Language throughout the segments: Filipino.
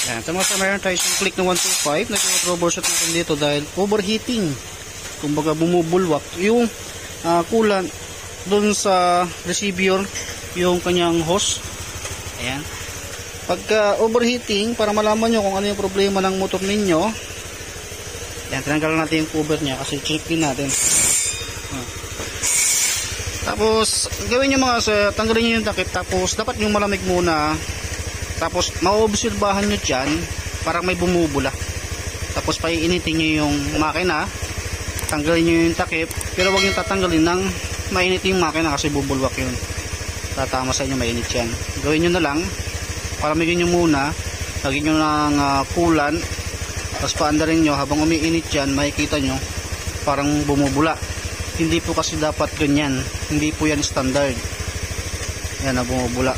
Yan, tama-tama meron tayo yung click na 125 na troubleshoot natin dito dahil overheating. Kumbaga bumubulwak yung coolant doon sa receiver, yung kanyang hose. Ayan. Pagka overheating, para malaman nyo kung ano yung problema ng motor ninyo, yan, tinanggalan natin yung cover nya kasi check din natin. Tapos gawin nyo mga sir, tanggalin nyo yung takip, tapos dapat yung malamig muna. Tapos maobserbahan nyo dyan, parang may bumubula. Tapos paiinitin nyo yung makina, tanggalin nyo yung takip, pero huwag nyo tatanggalin ng mainit yung makina kasi bubulwak yun. Tatama sa inyo, mainit yan. Gawin nyo na lang, palamigin nyo muna, lagyan nyo ng coolant, tapos paandarin nyo, habang umiinit yan, makikita nyo parang bumubula. Hindi po kasi dapat ganyan, hindi po yan standard. Yan na, bumubula.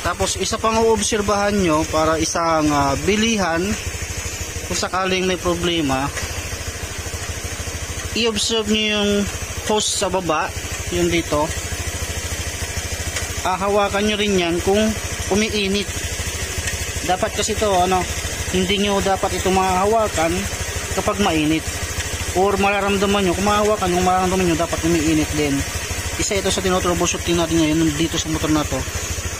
Tapos isa pang uobserbahan nyo para isang bilihan, kung sakaling may problema, i-observe nyo yung hose sa baba, yung dito. Hawakan nyo rin yan kung umiinit. Dapat kasi ito, hindi nyo dapat ito mahawakan kapag mainit. Or mararamdaman nyo, kung mahawakan, kung mararamdaman nyo, dapat umiinit din. Isa ito sa tinotroubleshoot natin ngayon dito sa motor na to.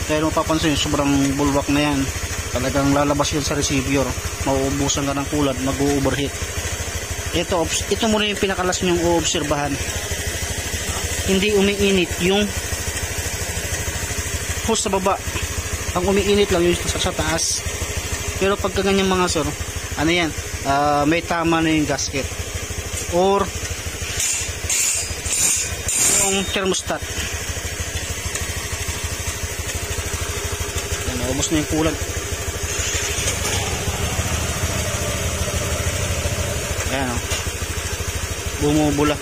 Kaya mapapansin nyo, sobrang bulwak na yan. Talagang lalabas yun sa receiver. Mauubusan ka ng coolant, mag-overheat. Ito muna yung pinakalas nyong uobserbahan. Hindi umiinit yung hose sa baba. Ang umiinit lang yung sa taas. Pero pagka ganyan mga sir, ano yan? May tama na yung gasket. Or yung thermostat. Naubos na yung coolant. Ayan o. Bumubula.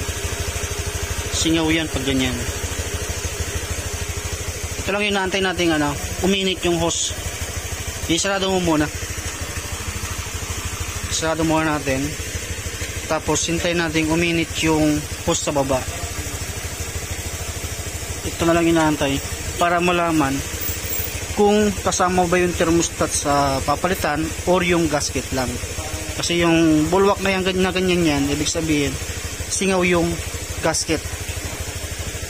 Singaw yan pag ganyan. Ito lang yung naantay natin uminit yung hose. Isarado mo muna. Isarado muna natin. Tapos hintayin natin uminit yung hose sa baba. Ito na lang yung naantay para malaman kung kasama ba yung thermostat sa papalitan or yung gasket lang. Kasi yung bulwak na ganyan yan, ibig sabihin singaw yung gasket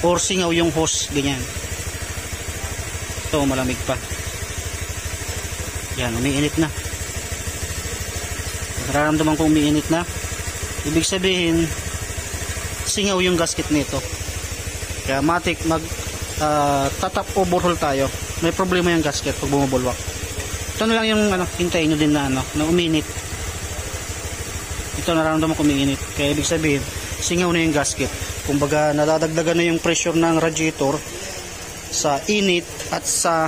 or singaw yung hose, ganyan. Ito malamig pa. Yan, umiinit na. Nararamdaman ko umiinit na. Ibig sabihin singaw yung gasket nito. Kaya matik tatap overhaul tayo. May problema yung gasket pag bumubulwak. Ito na lang yung hintayin nyo din na na uminit. Ito nararamdaman ko umiinit. Kaya ibig sabihin singaw na yung gasket. Kumbaga nadadagdagan na yung pressure ng radiator sa init at sa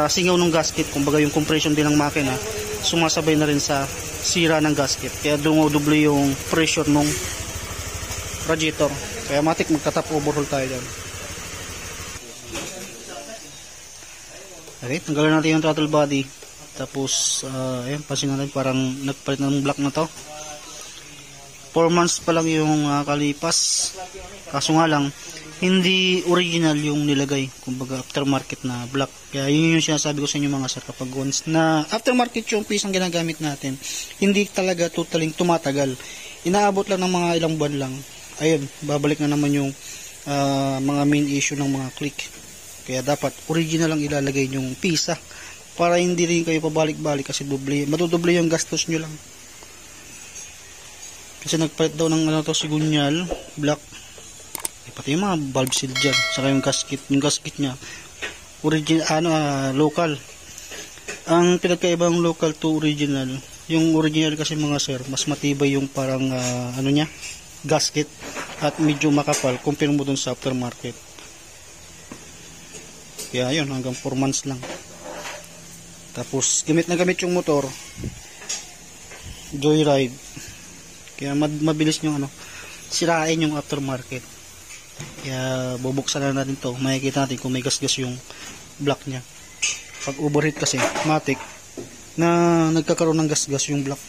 singaw ng gasket. Kumbaga yung compression din ng makina sumasabay na rin sa sira ng gasket. Kaya dumodoble yung pressure ng radiator. Kaya matik magtatap overhaul tayo dyan. Okay, tanggalin natin yung throttle body. Tapos, ayan, pansin natin parang nagpalit ng block na to. 4 months pa lang yung kalipas. Kaso nga lang, hindi original yung nilagay. Kumbaga, aftermarket na block. Kaya yun yung sinasabi ko sa inyo mga sir. Kapag once na aftermarket yung piece ang ginagamit natin, hindi talaga totaling tumatagal. Inaabot lang ng mga ilang buwan lang. Ayun, babalik na naman yung mga main issue ng mga click. Kaya dapat original lang ilalagay yung pisa para hindi rin kayo pabalik-balik kasi madudoble yung gastos nyo lang. Kasi nagpalit daw ng sigunyal, black. Pati yung mga valve seal dyan, saka yung gasket nya original, local. Ang pinagkaibang local to original, yung original kasi mga sir, mas matibay yung parang gasket at medyo makapal compare mo dun sa aftermarket. Kaya yun, hanggang 4 months lang. Tapos gamit na gamit yung motor, joyride. Kaya mabilis yung sirain yung aftermarket. Kaya bubuksan na natin to, makikita natin kung may gasgas yung block nya. Pag overheat kasi matik na nagkakaroon ng gasgas yung block.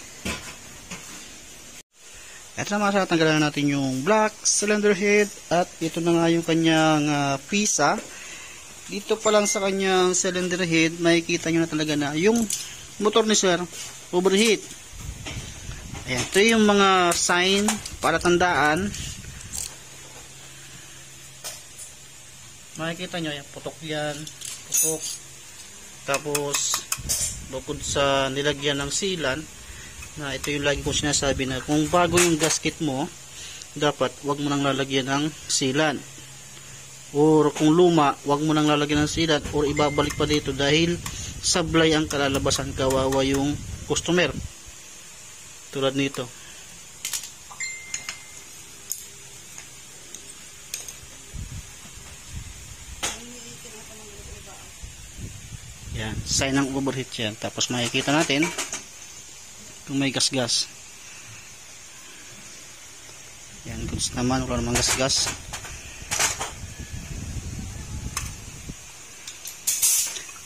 At naman sa tanggalan natin yung black cylinder head at ito na nga yung kanyang pisa. dito pa lang sa kanyang cylinder head, makikita nyo na talaga na yung motor ni sir overheat. Ayan, ito yung mga sign para tandaan. Makikita nyo, ayan, putok yan, putok. Tapos bukod sa nilagyan ng sealant, na ito yung lagi kong sinasabi na kung bago yung gasket mo, dapat wag mo nang lalagyan ng sealant. Or kung luma, wag mo nang lalagyan ng sealant or ibabalik pa dito dahil sablay ang kalalabasan, kawawa yung customer. Tulad nito. Yan, sign ng overheat yan. Tapos makikita natin kung may gas-gas. Yan, goods naman, wala namang gas-gas.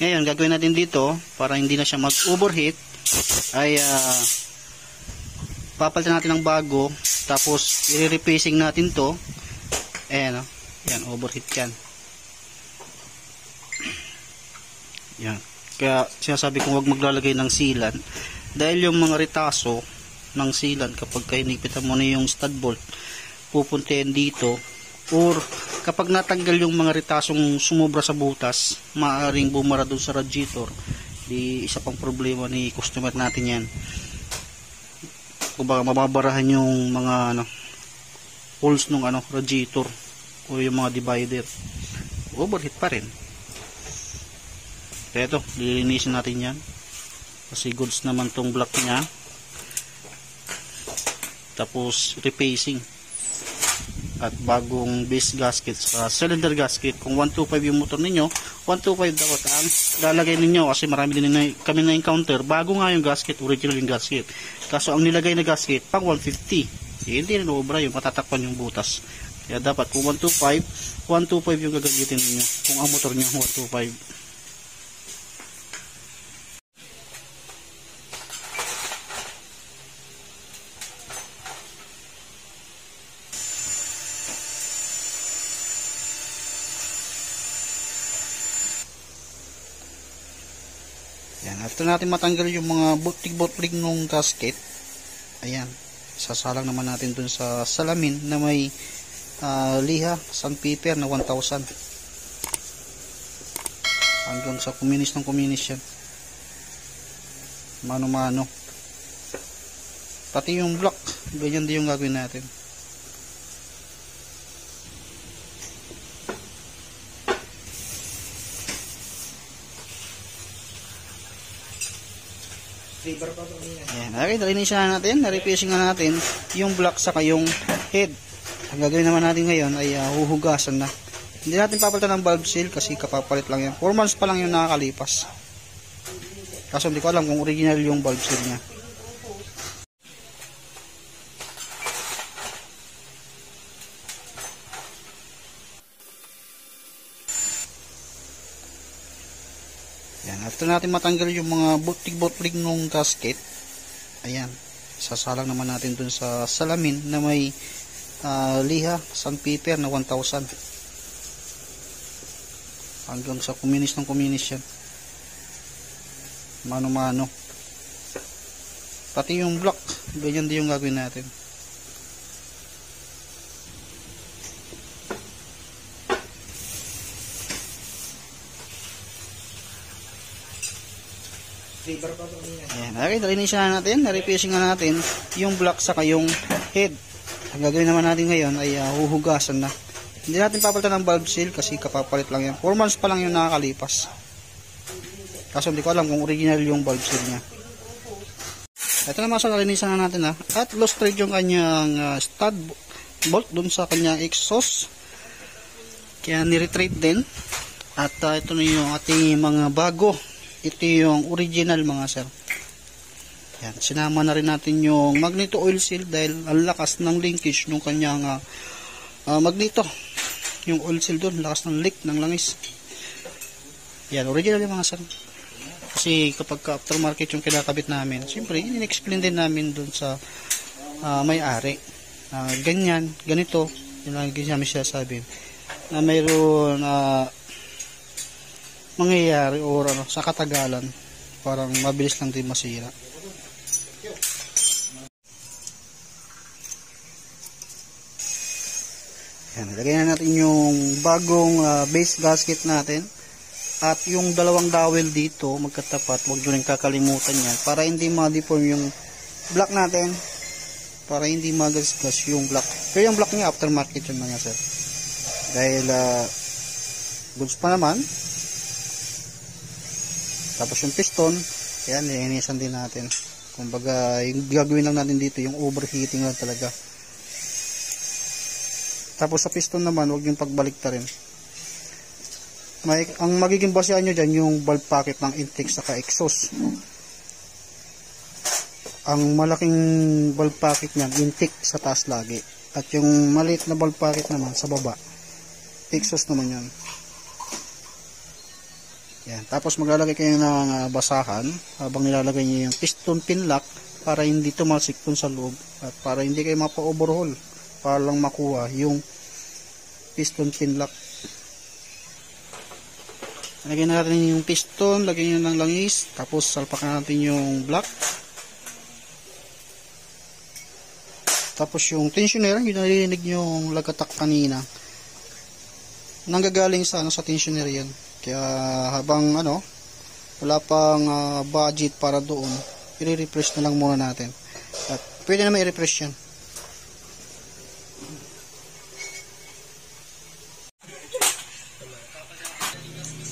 Ngayon, gagawin natin dito para hindi na siya mag-overheat ay papalitan natin ng bago, tapos i-replacing natin to. Ayan, yan, overheat yan. Yan. Kaya sinasabi kong huwag maglalagay ng sealant dahil yung mga retaso ng sealant kapag hinipitan mo na yung stud bolt, pupuntahin dito, or kapag natanggal yung mga retasong sumobra sa butas, maaaring bumara doon sa radiator. Di isa pang problema ni customer natin yan. Kung baka mababarahan yung mga holes ng radiator o yung mga divider, overheat pa rin. Kaya ito, lilinisin natin yan kasi goods naman tong block nya. Tapos replacing at bagong base gasket sa cylinder gasket. Kung 125 yung motor ninyo, 125 dapat ang lalagay ninyo kasi marami din kami na encounter bago nga yung gasket, original yung gasket, kaso ang nilagay na gasket pang 150. Hindi na obra yung matatakpan yung butas. Kaya dapat kung 125 yung gagamitin ninyo kung ang motor nyo 125. Yan, after natin matanggal yung mga butik-butik nung gasket, ayan, sasalang naman natin dun sa salamin na may liha, sandpaper na 1,000 hanggang sa kuminis ng kuminis yan, mano-mano. Pati yung block, ganyan din yung gagawin natin. Ayan, okay, nalinisin na natin, na-replacing na natin yung block saka yung head. Ang gagawin naman natin ngayon ay huhugasan na. Hindi natin papalitan ng valve seal kasi kapapalit lang yan. 4 months pa lang yung nakakalipas. Kaso hindi ko alam kung original yung valve seal nya. Yan, after natin matanggal yung mga butik-butik nung gasket, ayan, sasalang naman natin dun sa salamin na may liha, sandpaper na 1,000 hanggang sa kuminis ng kuminis yan, mano-mano. Pati yung block, ganyan din yung gagawin natin. Ayan, okay, nalinisin na natin, na-replacing na natin yung block saka yung head. Ang gagawin naman natin ngayon ay huhugasan na. Hindi natin papalitan ng valve seal kasi kapapalit lang yan. 4 months pa lang yung nakakalipas. Kaso hindi ko alam kung original yung valve seal nya. Ito naman sa nalinisan na natin at lost thread yung kanyang stud bolt dun sa kanyang exhaust. Kaya niretrade din. At ito na yung ating mga bago. Ito yung original mga sir. Yan, sinama na rin natin yung magneto oil seal dahil ang lakas ng linkage ng kanyang magneto. Yung oil seal doon, lakas ng leak ng langis. Yan, original yung mga sir. Kasi kapag aftermarket yung kinakabit namin, siyempre, in-explain din namin doon sa may-ari. Ganyan, ganito, yun lang namin siya sabi. Na mayroon mangyayari or ano, sa katagalan. Parang mabilis lang din masira. Yan, lagyan na natin yung bagong base gasket natin. At yung dalawang dowel dito, magkatapat, huwag nyo rin kakalimutan yan. Para hindi ma-deform yung block natin. Para hindi magasgas yung block. Pero yung block niya, aftermarket yun mga sir. Dahil, goods pa naman. Tapos yung piston, yan, nilinisan din natin. Kumbaga, yung gagawin lang natin dito, yung overheating lang talaga. Tapos sa piston naman, huwag yung pagbalik ta rin. Ang magiging basehan nyo dyan, yung valve pocket ng intake saka exhaust. Ang malaking valve pocket nyan, intake sa taas lagi. At yung maliit na valve pocket naman sa baba, exhaust naman yan. Yan. Tapos maglalagay kayo ng basahan habang nilalagay nyo yung piston pin lock para hindi tumalsik dun sa loob. At para hindi kayo mapa-overhaul. Para lang makuha yung piston pin lock. Lagyan natin yung piston, lagyan nyo ng langis, tapos salpakan natin yung block. Tapos yung tensioner, yung narinig nyo yung lagatak kanina, nanggagaling sa tensioner yan. Kaya habang wala pang budget para doon, i-refresh na lang muna natin. At pwede naman i-refresh yan.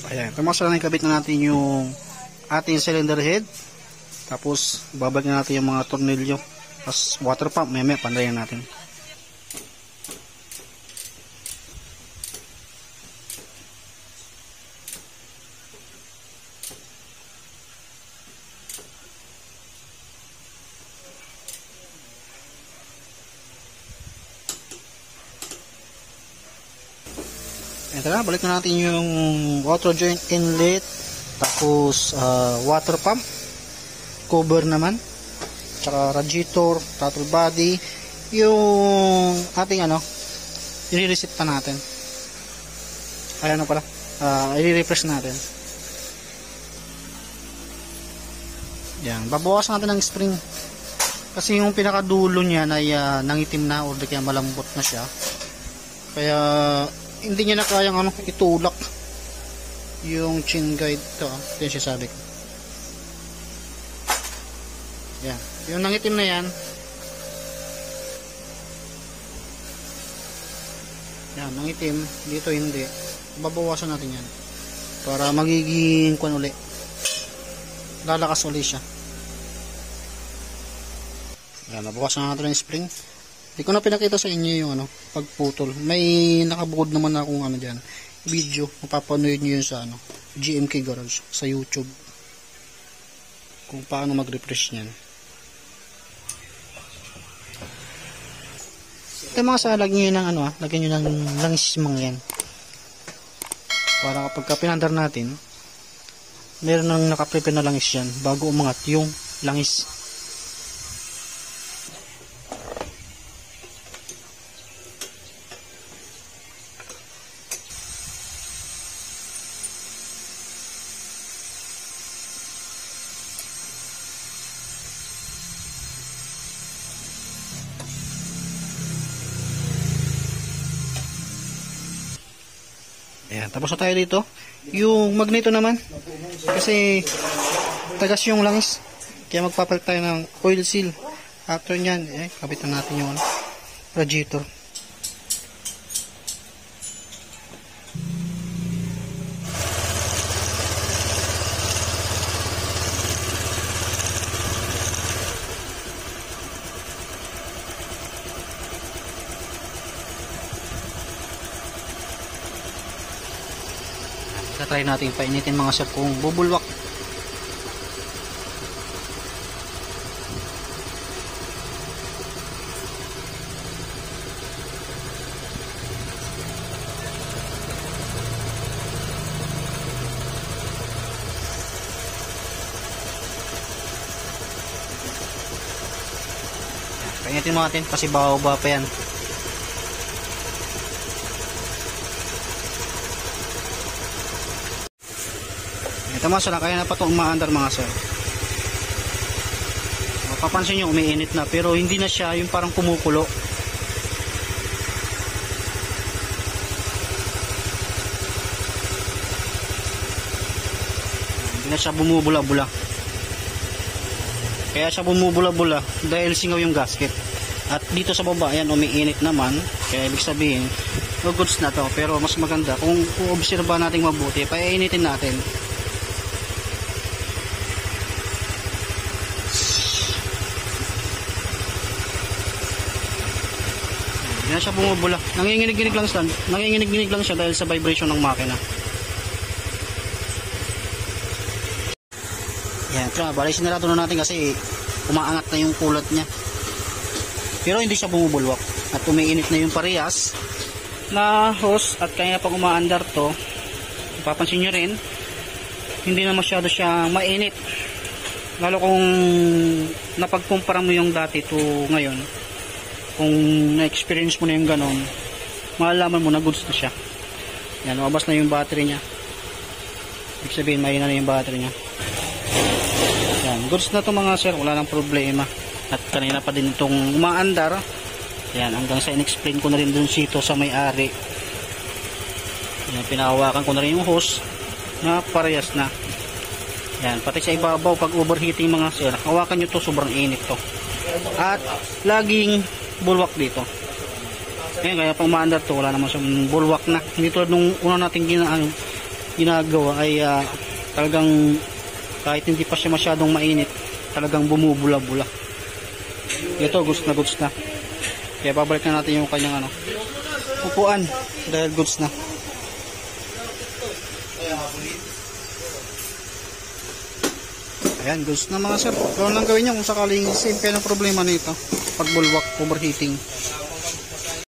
Ayan, tumasala na ikabit na natin yung ating cylinder head. Tapos, babalik na natin yung mga tornilyo. Tapos, water pump, may pandayan natin. Ito na, balik na natin yung water joint inlet, tapos water pump, cover naman, tsaka radiator, throttle body, yung ating i-reset pa natin. Ayan pala, i-refresh natin. Yan, babawasan natin ng spring. Kasi yung pinakadulo niya ay nangitim na or kaya malambot na siya. Kaya hindi niya na kayang itulak yung chin guide to. Ito yung sabi ko. Yan. Yung nangitim na yan. Yan, nangitim. Dito hindi. Babawasan natin yan. Para magiging uli. Lalakas uli siya. Yan, nabawasan natin yung spring. Hindi ko na pinakita sa inyo yung pagputol. May nakabukod naman akong dyan video. Mapapanood nyo yun sa GMK Garage sa YouTube. Kung paano mag-refresh nyan. Ito mga sa lagyan nyo ng lagyan nyo ng langis mga yan. Para kapag pinandar natin, meron nang nakaprepare na langis yan bago umangat yung langis. Ayan, tapos na tayo dito. Yung magneto naman, kasi tagas yung langis, kaya magpapalit tayo ng oil seal. After nyan, kapitan natin yung radiator. Try natin painitin mga sir kung bubulwak. Painitin mo natin kasi baba pa yan. Ito mga sir, kaya na pa ito umaandar mga sir. Papansin nyo, umiinit na, pero hindi na siya yung parang kumukulo. Hindi na siya bumubula-bula. Kaya siya bumubula-bula dahil singaw yung gasket. At dito sa baba, ayan, umiinit naman. Kaya ibig sabihin, no goods na to. Pero mas maganda, kung obserba natin mabuti, painitin natin. Hindi na siya bumubula. Nanginginig-ginig lang siya. Nanginginig-ginig lang siya dahil sa vibration ng makina. Yan, tara, bali sinarado na natin kasi umaangat na yung kulot niya. Pero hindi siya bumubulwak. At umiinit na yung parehas na hose at kaya pag umaandar to, papansin nyo rin, hindi na masyado siyang mainit. Lalo kung napagkumpara mo yung dati to ngayon, kung na-experience mo na yung ganon, malalaman mo na goods na siya. Yan, lumabas na yung battery niya. Ibig sabihin, mahina na yung battery niya. Yan, goods na to mga sir, wala nang problema. At kanina pa din itong umaandar. Yan, hanggang sa in-explain ko na rin dun sito sa may-ari. Yan, pinahawakan ko na rin yung hose na parehas na. Yan, pati sa ibabaw pag overheating mga sir, hawakan nyo to, sobrang init to. At laging bulwak dito. Ngayon, kaya pang maandar to, wala naman siyang bulwak na. Hindi tulad nung una natin ginagawa ay talagang kahit hindi pa siya masyadong mainit, talagang bumubula-bula. Ito, goods na. Kaya babalik na natin yung kanyang upuan dahil goods na. Ayan, goods na mga sir. Kung lang gawin nyo kung sakaling same kayo ng problema nito, pagbulwak, overheating.